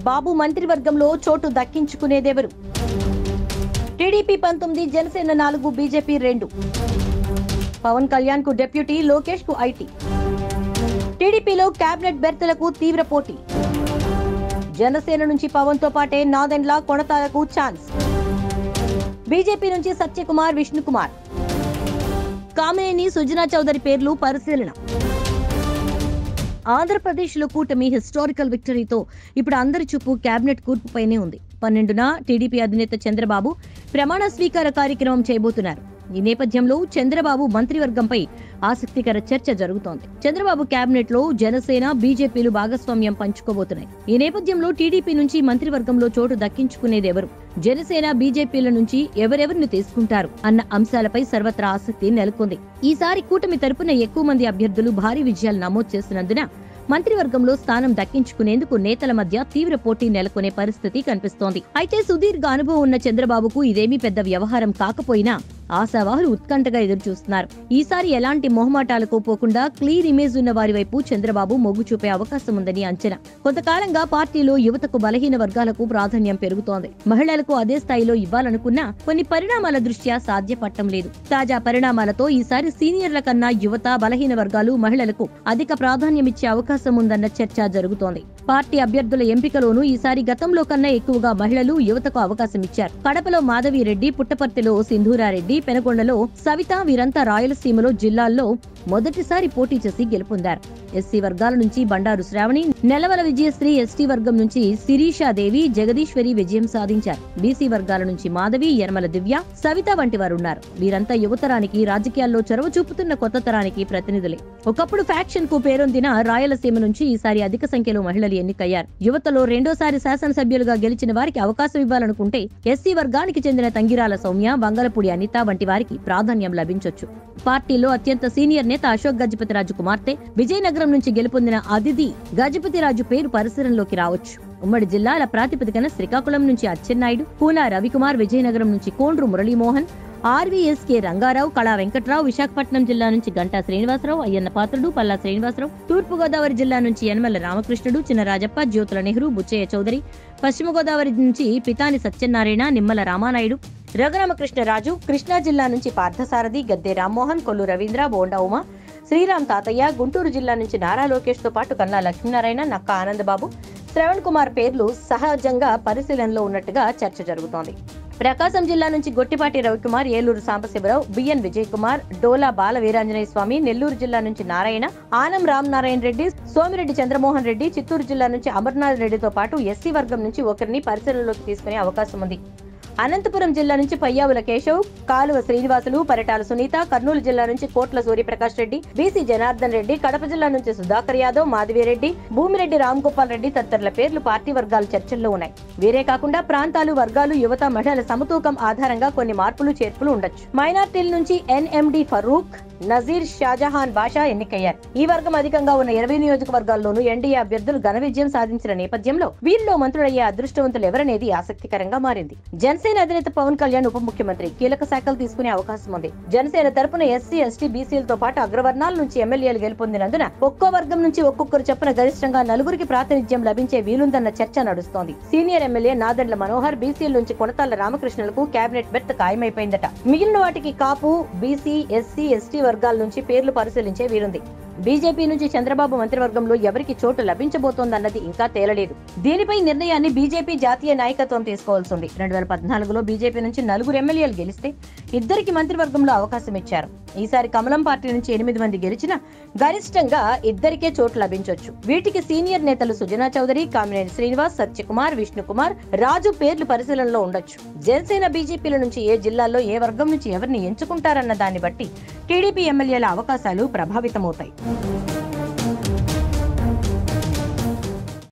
బాబు మంత్రివర్గంలో చోటు దక్కించుకునేదెవరు? TDP 19, Janasena 4, BJP 2. పవన్ కళ్యాణ్ కు డిప్యూటీ, లోకేష్ కు ఐటీ. టీడీపీలో కేబినెట్ బెర్తలకు తీవ్ర పోటీ. జనసేన నుంచి పవన్ తో పాటే నాదెండ్ల, కొణతాలకు ఛాన్స్. బీజేపీ నుంచి సత్యకుమార్, విష్ణుకుమార్. కామినేని, సుజనా చౌదరి పేర్లు పరిశీలన. ఆంధ్రప్రదేశ్ లో కూటమి హిస్టారికల్ విక్టరీతో ఇప్పుడు అందరి చూపు కేబినెట్ కూర్పుపైనే ఉంది. 12న టీడీపీ అధినేత చంద్రబాబు ప్రమాణ స్వీకార కార్యక్రమం చేయబోతున్నారు. ఈ నేపథ్యంలో చంద్రబాబు మంత్రివర్గంపై ఆసక్తికర చర్చ జరుగుతోంది. చంద్రబాబు కేబినెట్ లో జనసేన, బీజేపీలు భాగస్వామ్యం పంచుకోబోతున్నాయి. ఈ నేపథ్యంలో టీడీపీ నుంచి మంత్రివర్గంలో చోటు దక్కించుకునేదెవరు? జనసేన, బీజేపీల నుంచి ఎవరెవరిని తీసుకుంటారు అన్న అంశాలపై సర్వత్రా ఆసక్తి నెలకొంది. ఈసారి కూటమి తరపున ఎక్కువ మంది అభ్యర్థులు భారీ విజయాలు నమోదు చేస్తున్నందున మంత్రివర్గంలో స్థానం దక్కించుకునేందుకు నేతల మధ్య తీవ్ర పోటీ నెలకొనే పరిస్థితి కనిపిస్తోంది. అయితే సుదీర్ఘ అనుభవం ఉన్న చంద్రబాబుకు ఇదేమీ పెద్ద వ్యవహారం కాకపోయినా ఆశావాహులు ఉత్కంఠగా ఎదురుచూస్తున్నారు. ఈసారి ఎలాంటి మొహమాటాలకు పోకుండా క్లీన్ ఇమేజ్ ఉన్న వారి వైపు చంద్రబాబు మొగ్గు చూపే అవకాశం ఉందని అంచనా. కొంతకాలంగా పార్టీలో యువతకు, బలహీన వర్గాలకు ప్రాధాన్యం పెరుగుతోంది. మహిళలకు అదే స్థాయిలో ఇవ్వాలనుకున్నా కొన్ని పరిణామాల దృష్ట్యా సాధ్యపడటం లేదు. తాజా పరిణామాలతో ఈసారి సీనియర్ల కన్నా యువత, బలహీన వర్గాలు, మహిళలకు అధిక ప్రాధాన్యమిచ్చే అవకాశం ఉందన్న చర్చ జరుగుతోంది. పార్టీ అభ్యర్థుల ఎంపికలోనూ ఈసారి గతంలో కన్నా ఎక్కువగా మహిళలు, యువతకు అవకాశం ఇచ్చారు. కడపలో మాధవిరెడ్డి, పుట్టపర్తిలో సింధూరారెడ్డి, పెనకొండలో సవిత వీరంతా రాయలసీమలో జిల్లాల్లో మొదటిసారి పోటీ చేసి గెలుపొందారు. ఎస్సీ వర్గాల నుంచి బండారు శ్రావణి, నెలవల విజయశ్రీ, ఎస్టీ వర్గం నుంచి శిరీషాదేవి, జగదీశ్వరి విజయం సాధించారు. బీసీ వర్గాల నుంచి మాధవి, యర్మల దివ్య, సవిత వంటి వారు ఉన్నారు. వీరంతా యువతరానికి, రాజకీయాల్లో చొరవ చూపుతున్న కొత్త తరానికి ప్రతినిధులే. ఒకప్పుడు ఫ్యాక్షన్ కు పేరొందిన రాయలసీమ నుంచి ఈసారి అధిక సంఖ్యలో మహిళలు ఎన్నికయ్యారు. యువతలో రెండోసారి శాసనసభ్యులుగా గెలిచిన వారికి అవకాశం ఇవ్వాలనుకుంటే ఎస్సీ వర్గానికి చెందిన తంగిరాల సౌమ్య, బంగళపూడి అనిత వంటి వారికి ప్రాధాన్యం లభించొచ్చు. పార్టీలో అత్యంత సీనియర్ నేత అశోక్ గజపతిరాజు కుమార్తె, విజయనగరం నుంచి గెలుపొందిన అదితి గజపతిరాజు పేరు పరిశీలనలోకి రావచ్చు. ఉమ్మడి జిల్లాల ప్రాతిపదికన శ్రీకాకుళం నుంచి అచ్చెన్నాయుడు, కూనా రవికుమార్, విజయనగరం నుంచి కోండ్రు మురళీమోహన్, ఆర్వీఎస్కే రంగారావు, కళా వెంకట్రావు, విశాఖపట్నం జిల్లా నుంచి గంటా శ్రీనివాసరావు, అయ్యన్న పాత్రుడు, పల్లా శ్రీనివాసరావు, తూర్పుగోదావరి జిల్లా నుంచి యనమల రామకృష్ణుడు, చినరాజప్ప, జ్యోతుల నెహ్రూ, బుచ్చయ్య చౌదరి, పశ్చిమ గోదావరి నుంచి పితాని సత్యనారాయణ, నిమ్మల రామానాయుడు, రఘురామకృష్ణరాజు, కృష్ణా జిల్లా నుంచి పార్థసారథి, గద్దె రామ్మోహన్, కొల్లు రవీంద్ర, బోండా ఉమా, శ్రీరామ్ తాతయ్య, గుంటూరు జిల్లా నుంచి నారా లోకేష్ తో పాటు కన్నా లక్ష్మీనారాయణ, నక్కా ఆనందబాబు, శ్రవణ్ కుమార్ పేర్లు సహజంగా పరిశీలనలో ఉన్నట్టుగా చర్చ జరుగుతోంది. ప్రకాశం జిల్లా నుంచి గొట్టిపాటి రవికుమార్, ఏలూరు సాంబశివరావు, బిఎన్ విజయ్ కుమార్, డోలా బాల వీరాంజనేయ స్వామి, నెల్లూరు జిల్లా నుంచి నారాయణ, ఆనం రామనారాయణ రెడ్డి, సోమిరెడ్డి చంద్రమోహన్ రెడ్డి, చిత్తూరు జిల్లా నుంచి అమర్నాథ్ రెడ్డితో పాటు ఎస్సీ వర్గం నుంచి ఒకరిని పరిశీలనలోకి తీసుకునే అవకాశం ఉంది. అనంతపురం జిల్లా నుంచి పయ్యావుల కేశవ్, కాలువ శ్రీనివాసులు, పరిటాల సునీత, కర్నూలు జిల్లా నుంచి కోట్ల సూర్యప్రకాష్ రెడ్డి, బీసీ జనార్దన్ రెడ్డి, కడప జిల్లా నుంచి సుధాకర్ యాదవ్, మాధవిరెడ్డి, భూమిరెడ్డి రామ్గోపాల్ రెడ్డి తదితరుల పేర్లు పార్టీ వర్గాల చర్చల్లో ఉన్నాయి. వీరే కాకుండా ప్రాంతాలు, వర్గాలు, యువత, మహిళల సమతూకం ఆధారంగా కొన్ని మార్పులు, చేర్పులు ఉండొచ్చు. మైనార్టీల నుంచి ఎన్ఎండి ఫరూక్, నజీర్, షాజహాన్ బాషా ఎన్నికయ్యారు. ఈ వర్గం అధికంగా ఉన్న 20 నియోజకవర్గాల్లోనూ ఎన్డీఏ అభ్యర్థులు ఘన విజయం సాధించిన నేపథ్యంలో వీరిలో మంత్రులయ్యే అదృష్టవంతులు ఎవరనేది ఆసక్తికరంగా మారింది. జనసేన అధినేత పవన్ కళ్యాణ్ ఉప ముఖ్యమంత్రి, కీలక శాఖలు తీసుకునే అవకాశం ఉంది. జనసేన తరపున ఎస్సీ, ఎస్టీ, బీసీలతో పాటు అగ్రవర్ణాల నుంచి ఎమ్మెల్యేలు గెలుపొందినందున ఒక్కో వర్గం నుంచి ఒక్కొక్కరు చొప్పున గరిష్టంగా 4కి ప్రాతినిధ్యం లభించే వీలుందన్న చర్చ నడుస్తోంది. సీనియర్ ఎమ్మెల్యే నాదెండ్ల మనోహర్, బీసీల నుంచి కొణతాళ్ల రామకృష్ణులకు కేబినెట్ బెర్త్ ఖాయమైపోయిందట. మిగిలిన వాటికి కాపు, బీసీ, ఎస్సీ, ఎస్టీ వర్గాల నుంచి పేర్లు పరిశీలించే వీరుంది. బీజేపీ నుంచి చంద్రబాబు మంత్రివర్గంలో ఎవరికి చోటు లభించబోతోందన్నది ఇంకా తేలలేదు. దీనిపై నిర్ణయాన్ని బీజేపీ జాతీయ నాయకత్వం తీసుకోవాల్సి ఉంది. 2014లో బీజేపీ నుంచి 4 ఎమ్మెల్యేలు గెలిస్తే 2కి మంత్రివర్గంలో అవకాశం ఇచ్చారు. ఈసారి కమలం పార్టీ నుంచి 8 మంది గెలిచినా గరిష్టంగా 2కే చోటు లభించొచ్చు. వీటికి సీనియర్ నేతలు సుజనా చౌదరి, కామినేని శ్రీనివాస్, సత్యకుమార్, విష్ణుకుమార్, రాజు పేర్లు పరిశీలనలో ఉండొచ్చు. జనసేన, బీజేపీల నుంచి ఏ జిల్లాల్లో ఏ వర్గం నుంచి ఎవరిని ఎంచుకుంటారన్న దాన్ని బట్టి టీడీపీ ఎమ్మెల్యేల అవకాశాలు ప్రభావితమవుతాయి.